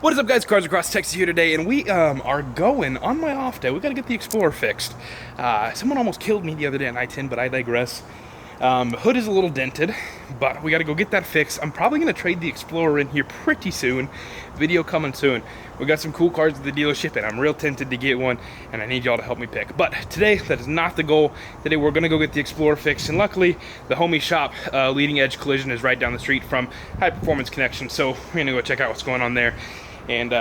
What is up, guys? Cars Across Texas here today, and we are going on my off day. We got to get the Explorer fixed. Someone almost killed me the other day on I-10, but I digress. Hood is a little dented, but we got to go get that fixed. I'm probably going to trade the Explorer in here pretty soon. Video coming soon. We got some cool cars at the dealership, and I'm real tempted to get one, and I need y'all to help me pick. But today, that is not the goal. Today, we're going to go get the Explorer fixed, and luckily, the homie shop, Leading Edge Collision, is right down the street from High Performance Connection, so we're going to go check out what's going on there and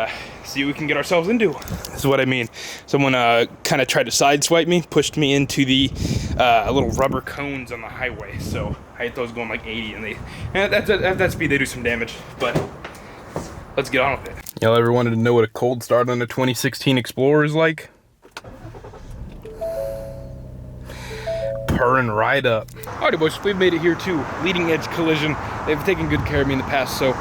see what we can get ourselves into. This is what I mean. Someone kind of tried to sideswipe me, pushed me into the little rubber cones on the highway. So I hit those going like 80, and at that speed they do some damage. But let's get on with it. Y'all ever wanted to know what a cold start on a 2016 Explorer is like? Purring right up. Alrighty, boys, we've made it here to Leading Edge Collision. They've taken good care of me in the past, so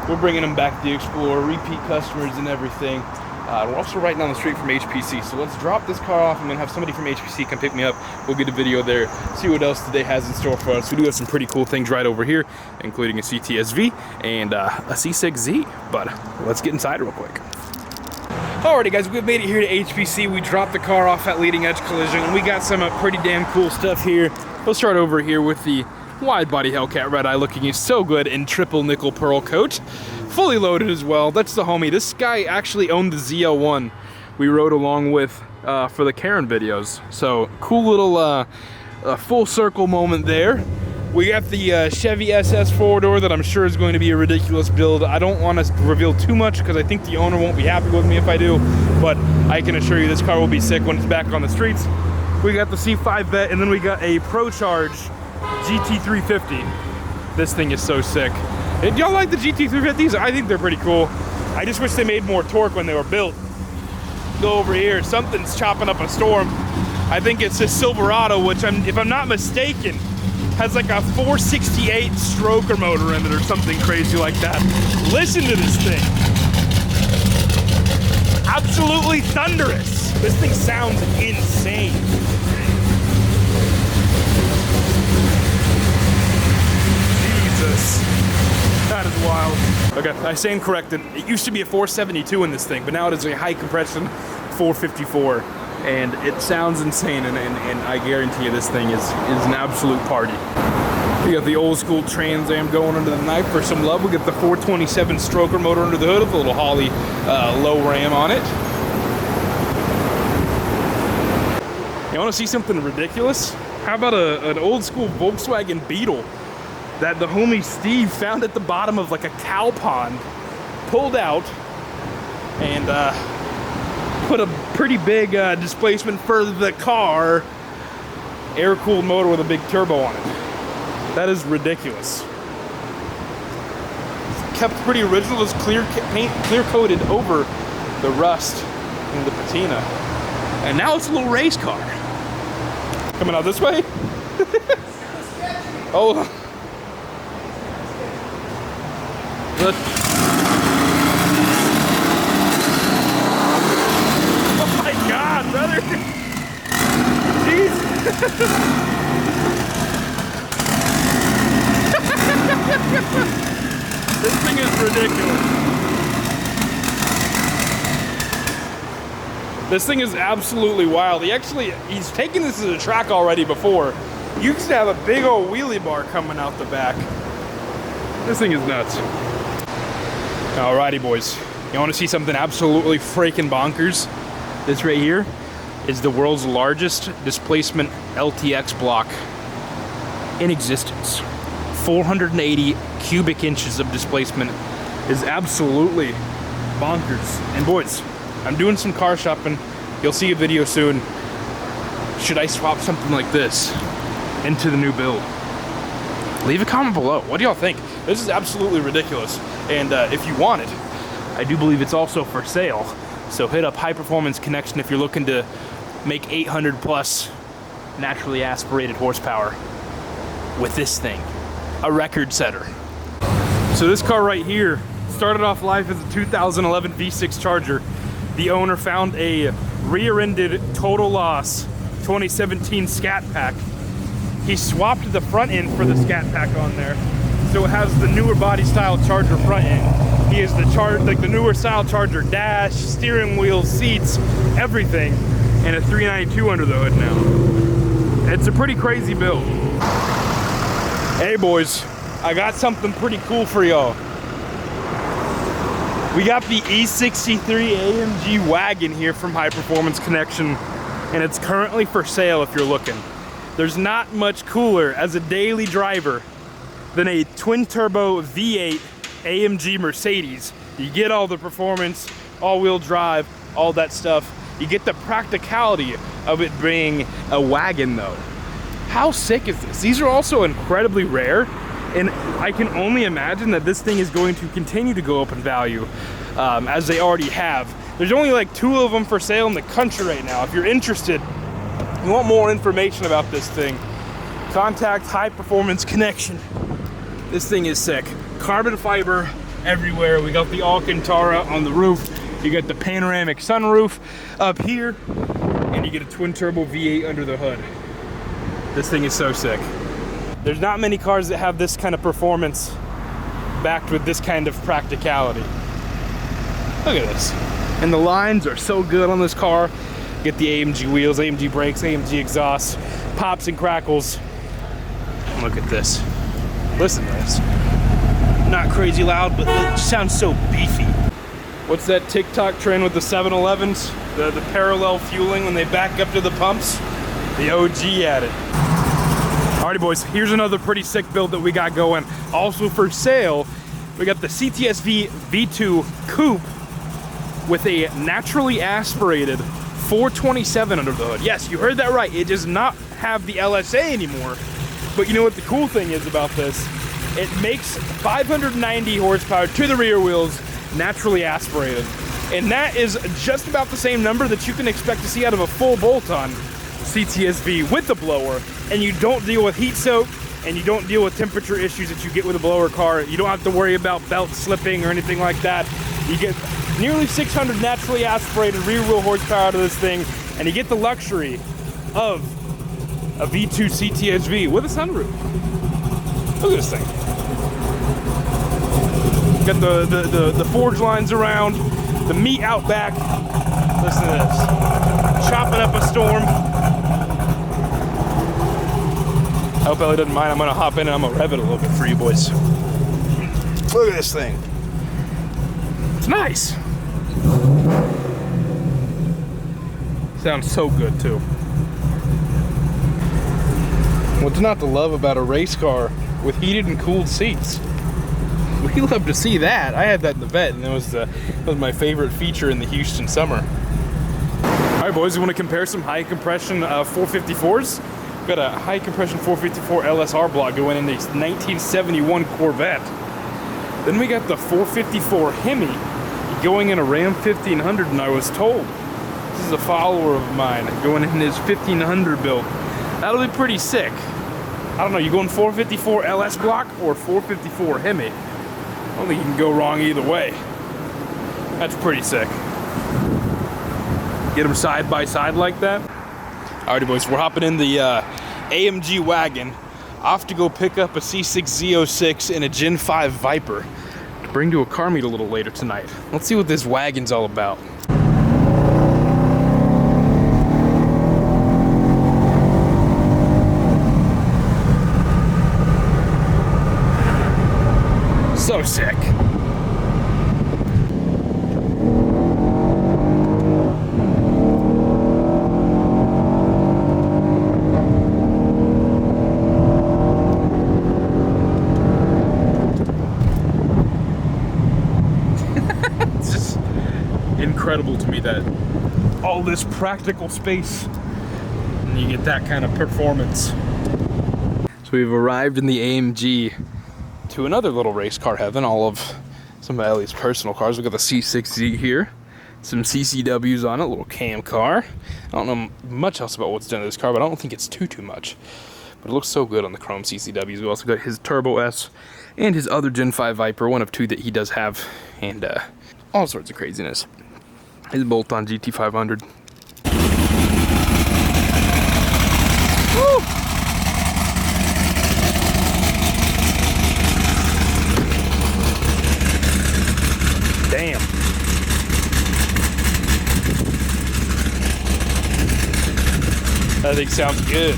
we're bringing them back the Explorer, repeat customers and everything. We're also right down the street from HPC, so let's drop this car off. I'm gonna have somebody from HPC come pick me up. We'll get a video there, see what else today has in store for us. We do have some pretty cool things right over here, including a CTSV and a C6 Z, but let's get inside real quick. Alrighty, guys, we've made it here to HPC. We dropped the car off at Leading Edge Collision, and we got some pretty damn cool stuff here. We'll start over here with the wide body Hellcat Red Eye, looking so good in triple nickel pearl coat, fully loaded as well. That's the homie. This guy actually owned the Z01 we rode along with for the Karen videos. So cool little full circle moment there. We got the Chevy SS 4-door that I'm sure is going to be a ridiculous build. I don't want to reveal too much because I think the owner won't be happy with me if I do, but I can assure you this car will be sick when it's back on the streets. We got the C5 Vet, and then we got a ProCharge GT350. This thing is so sick. And y'all like the GT350s? I think they're pretty cool. I just wish they made more torque when they were built. Go over here, something's chopping up a storm. I think it's a Silverado, which if I'm not mistaken, has like a 468 stroker motor in it or something crazy like that. Listen to this thing. Absolutely thunderous. This thing sounds insane. That is wild. Okay, I stand corrected. It used to be a 472 in this thing, but now it is a high compression 454, and it sounds insane, and I guarantee you this thing is an absolute party. We got the old school Trans Am going under the knife for some love. We got the 427 stroker motor under the hood with a little Holley low ram on it. You want to see something ridiculous? How about an old school Volkswagen Beetle that the homie Steve found at the bottom of like a cow pond, pulled out, and put a pretty big displacement for the car, air-cooled motor with a big turbo on it. That is ridiculous. It's kept pretty original. It's clear-coated over the rust and the patina. And now it's a little race car. Coming out this way? Oh. Oh my God, brother! Jeez! This thing is ridiculous. This thing is absolutely wild. He's taken this as a track already before. You used to have a big old wheelie bar coming out the back. This thing is nuts. Alrighty, boys. You want to see something absolutely freaking bonkers? This right here is the world's largest displacement LTX block in existence. 480 cubic inches of displacement is absolutely bonkers. And boys, I'm doing some car shopping. You'll see a video soon. Should I swap something like this into the new build? Leave a comment below. What do y'all think? This is absolutely ridiculous. And if you want it, I do believe it's also for sale. So hit up High Performance Connection if you're looking to make 800 plus naturally aspirated horsepower with this thing. A record setter. So this car right here started off life as a 2011 V6 Charger. The owner found a rear-ended total loss 2017 Scat Pack. He swapped the front end for the Scat Pack on there, so it has the newer body style Charger front end. He has the newer style Charger dash, steering wheel, seats, everything, and a 392 under the hood now. It's a pretty crazy build. Hey boys, I got something pretty cool for y'all. We got the E63 AMG wagon here from High Performance Connection, and it's currently for sale if you're looking. There's not much cooler as a daily driver than a twin turbo V8 AMG Mercedes. You get all the performance, all-wheel drive, all that stuff. You get the practicality of it being a wagon though. How sick is this? These are also incredibly rare, and I can only imagine that this thing is going to continue to go up in value as they already have. There's only like 2 of them for sale in the country right now. If you're interested, you want more information about this thing, contact High Performance Connection. This thing is sick. Carbon fiber everywhere. We got the Alcantara on the roof. You got the panoramic sunroof up here, and you get a twin turbo V8 under the hood. This thing is so sick. There's not many cars that have this kind of performance backed with this kind of practicality. Look at this. And the lines are so good on this car. Get the AMG wheels, AMG brakes, AMG exhaust, pops and crackles. Look at this. Listen to this. Not crazy loud, but it sounds so beefy. What's that TikTok trend with the 7-Elevens? The parallel fueling when they back up to the pumps? The OG at it. Alrighty boys, here's another pretty sick build that we got going. Also for sale, we got the CTSV V2 Coupe with a naturally aspirated 427 under the hood. Yes, you heard that right. It does not have the LSA anymore. But you know what the cool thing is about this? It makes 590 horsepower to the rear wheels, naturally aspirated. And that is just about the same number that you can expect to see out of a full bolt-on CTSV with the blower. And you don't deal with heat soak, and you don't deal with temperature issues that you get with a blower car. You don't have to worry about belt slipping or anything like that. You get nearly 600 naturally aspirated rear wheel horsepower to this thing, and you get the luxury of a V2 CTSV with a sunroof. Look at this thing. Got the forge lines around, the meat out back. Listen to this. Chopping up a storm. I hope Ellie doesn't mind. I'm gonna hop in and I'm gonna rev it a little bit for you boys. Look at this thing. It's nice. Sounds so good too. What's not to love about a race car with heated and cooled seats? We love to see that. I had that in the vet, and that was my favorite feature in the Houston summer. All right, boys, we want to compare some high compression 454s. We've got a high compression 454 LSR block going in the 1971 Corvette. Then we got the 454 Hemi going in a Ram 1500, and I was told this is a follower of mine going in his 1500 build. That'll be pretty sick. I don't know, you going 454 LS block or 454 Hemi? I don't think you can go wrong either way. That's pretty sick. Get them side by side like that. Alrighty boys, we're hopping in the AMG wagon. Off to go pick up a C6 Z06 and a Gen 5 Viper to bring to a car meet a little later tonight. Let's see what this wagon's all about. So sick. It's just incredible to me that all this practical space and you get that kind of performance. So we've arrived in the AMG to another little race car heaven, all of some of Ellie's personal cars. We've got the C6 Z here, some CCWs on it, a little cam car. I don't know much else about what's done to this car, but I don't think it's too much. But it looks so good on the chrome CCWs. We also got his Turbo S and his other Gen 5 Viper, one of 2 that he does have, and all sorts of craziness. His bolt-on GT500. Woo! Damn. That thing sounds good.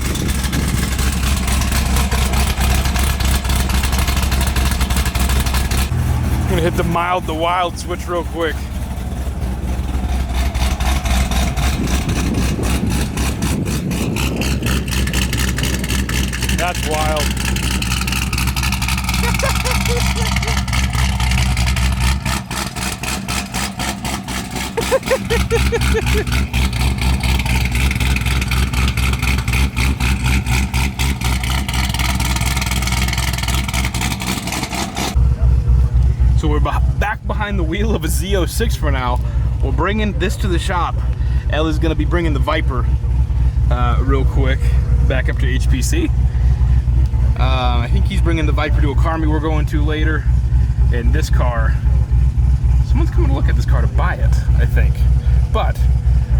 I'm gonna hit the mild to wild switch real quick. That's wild. So we're back behind the wheel of a Z06 for now. We're bringing this to the shop. Ellie's gonna be bringing the VIPER real quick back up to HPC. I think he's bringing the VIPER to a car meet we're going to later. And this car, someone's coming to look at this car to buy it, I think. But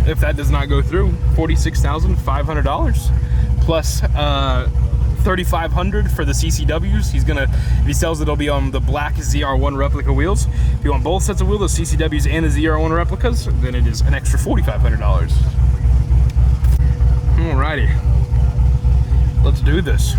if that does not go through, $46,500 plus $3,500 for the CCWs. He's gonna, if he sells it, it'll be on the black ZR1 replica wheels. If you want both sets of wheels, the CCWs and the ZR1 replicas, then it is an extra $4,500. Alrighty, let's do this.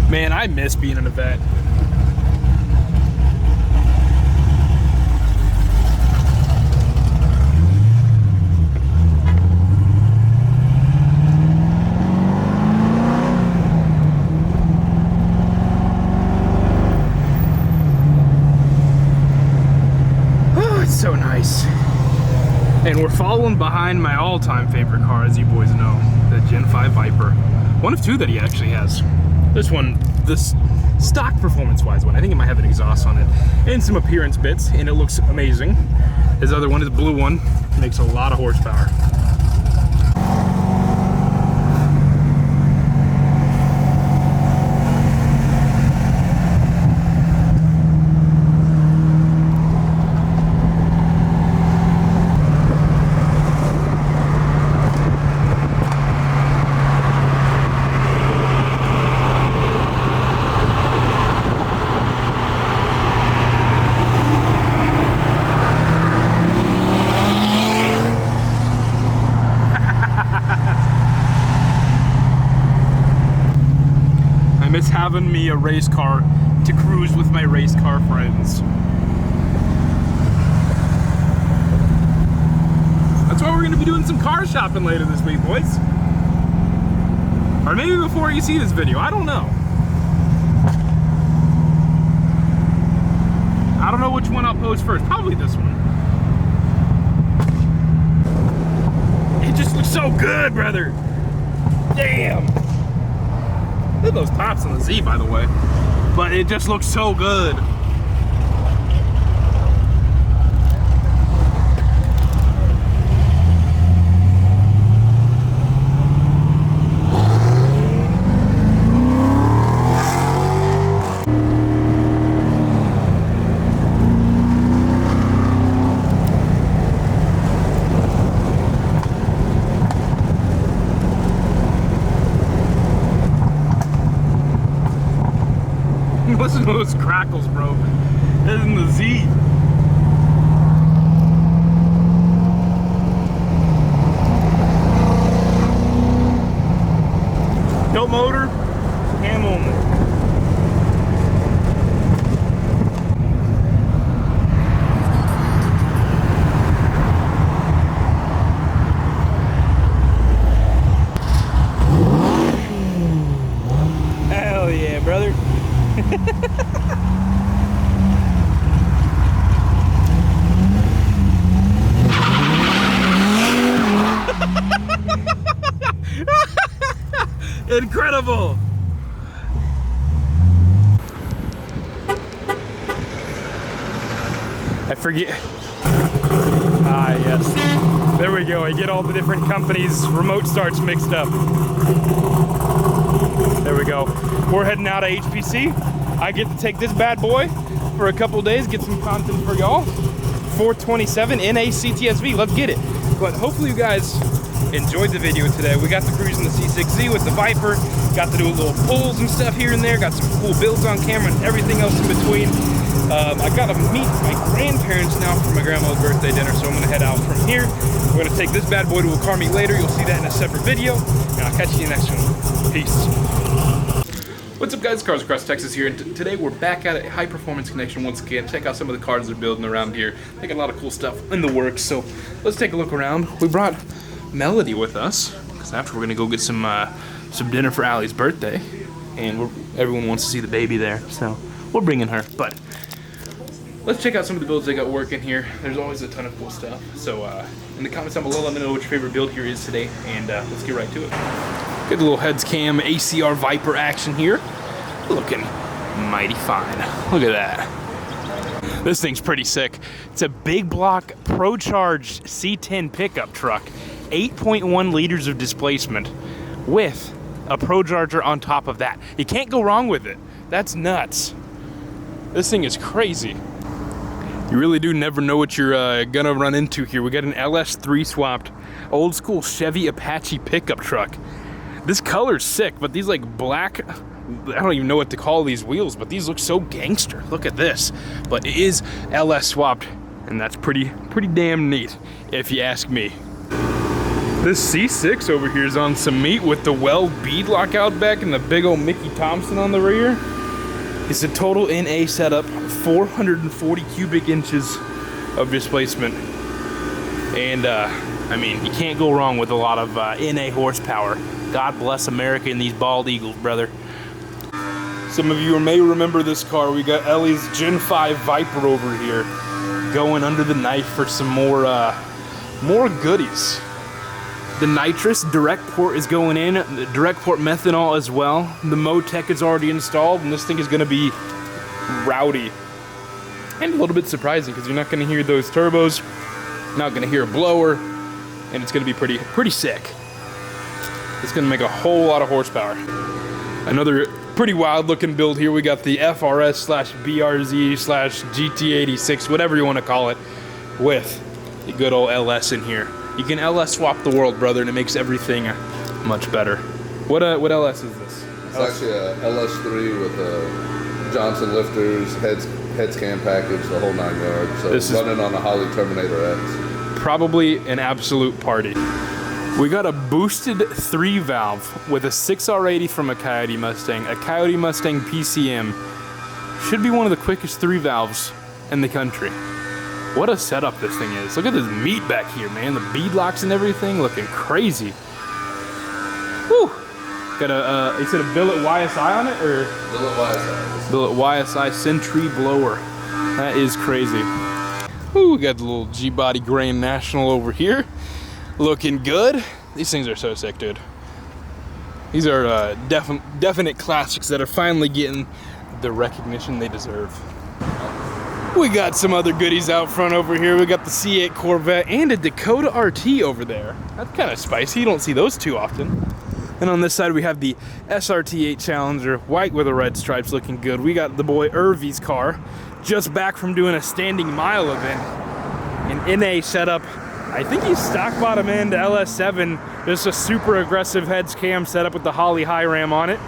Man, I miss being an event. Oh, it's so nice. And we're following behind my all-time favorite car, as you boys know, the Gen 5 VIPER. One of two that he actually has. This one, this stock performance-wise one, I think it might have an exhaust on it and some appearance bits, and it looks amazing. His other one, the blue one, makes a lot of horsepower. It's having me a race car to cruise with my race car friends. That's why we're going to be doing some car shopping later this week, boys. Or maybe before you see this video, I don't know. I don't know which one I'll post first, probably this one. It just looks so good, brother. Damn. Look at those pops on the Z, by the way. But it just looks so good. Listen to those crackles, bro. This is the Z. No motor, cam only. Hell yeah, brother. Incredible. I forget. Ah, yes. There we go. I get all the different companies' remote starts mixed up. There we go. We're heading out of HPC. I get to take this bad boy for a couple days, get some content for y'all. 427 NA CTSV, let's get it. But hopefully you guys enjoyed the video today. We got to cruise in the C6 Z with the Viper, got to do a little pulls and stuff here and there, got some cool builds on camera and everything else in between. I got to meet my grandparents now for my grandma's birthday dinner, so I'm going to head out from here. We're going to take this bad boy to a car meet later. You'll see that in a separate video, and I'll catch you in the next one. Peace. What's up, guys? Cars Across Texas here, and today we're back at a High Performance Connection once again. Check out some of the cars they're building around here. They got a lot of cool stuff in the works, so let's take a look around. We brought Melody with us, because after we're going to go get some dinner for Allie's birthday, and everyone wants to see the baby there, so we're bringing her. But let's check out some of the builds they got working here. There's always a ton of cool stuff. So in the comments down below, let me know what your favorite build here is today, and let's get right to it. Get a little heads cam ACR Viper action here. Looking mighty fine. Look at that. This thing's pretty sick. It's a big block ProCharged C10 pickup truck. 8.1 liters of displacement with a ProCharger on top of that. You can't go wrong with it. That's nuts. This thing is crazy. You really do never know what you're gonna run into here. We got an LS3 swapped old school Chevy Apache pickup truck. This color's sick, but these like black, I don't even know what to call these wheels, but these look so gangster. Look at this. But it is LS swapped, and that's pretty damn neat, if you ask me. This C6 over here is on some meat with the Weld beadlock out back and the big old Mickey Thompson on the rear. It's a total NA setup, 440 cubic inches of displacement. And I mean, you can't go wrong with a lot of NA horsepower. God bless America and these bald eagles, brother. Some of you may remember this car. We got Ellie's Gen 5 Viper over here, going under the knife for some more goodies. The nitrous direct port is going in, the direct port methanol as well. The Motec is already installed, and this thing is going to be rowdy. And a little bit surprising, because you're not going to hear those turbos, not going to hear a blower, and it's going to be pretty sick. It's going to make a whole lot of horsepower. Another pretty wild looking build here. We got the FRS/BRZ/GT86, whatever you want to call it, with the good old LS in here. You can LS swap the world, brother, and it makes everything much better. What LS is this? It's actually a LS3 with a Johnson lifters, heads cam package, the whole 9 yards. So it's running on a Holly Terminator X. Probably an absolute party. We got a boosted 3-valve with a 6R80 from a Coyote Mustang PCM. Should be one of the quickest 3-valves in the country. What a setup this thing is. Look at this meat back here, man. The beadlocks and everything looking crazy. Whew. Got a, you said a billet YSI on it, or? Billet YSI. Billet YSI Sentry blower. That is crazy. Ooh, we got the little G-Body Grand National over here. Looking good. These things are so sick, dude. These are definite classics that are finally getting the recognition they deserve. We got some other goodies out front over here. We got the C8 Corvette and a Dakota RT over there. That's kind of spicy. You don't see those too often. And on this side, we have the SRT8 Challenger, white with the red stripes, looking good. We got the boy Irvy's car, just back from doing a standing mile event. An NA setup. I think he's stock bottom end LS7. Just a super aggressive heads cam setup with the Holly high ram on it.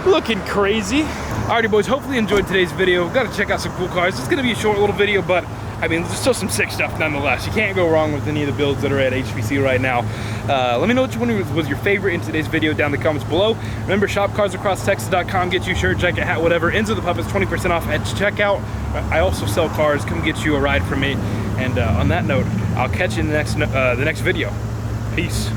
Looking crazy. Alrighty, boys, hopefully you enjoyed today's video. Got to check out some cool cars. It's going to be a short little video, but I mean, there's still some sick stuff nonetheless. You can't go wrong with any of the builds that are at HPC right now. Let me know which one was your favorite in today's video down in the comments below. Remember, shopcarsacrosstexas.com. Get you a shirt, jacket, hat, whatever. Ends of the puppets, 20% off at checkout. I also sell cars. Come get you a ride from me. And on that note, I'll catch you in the next video. Peace.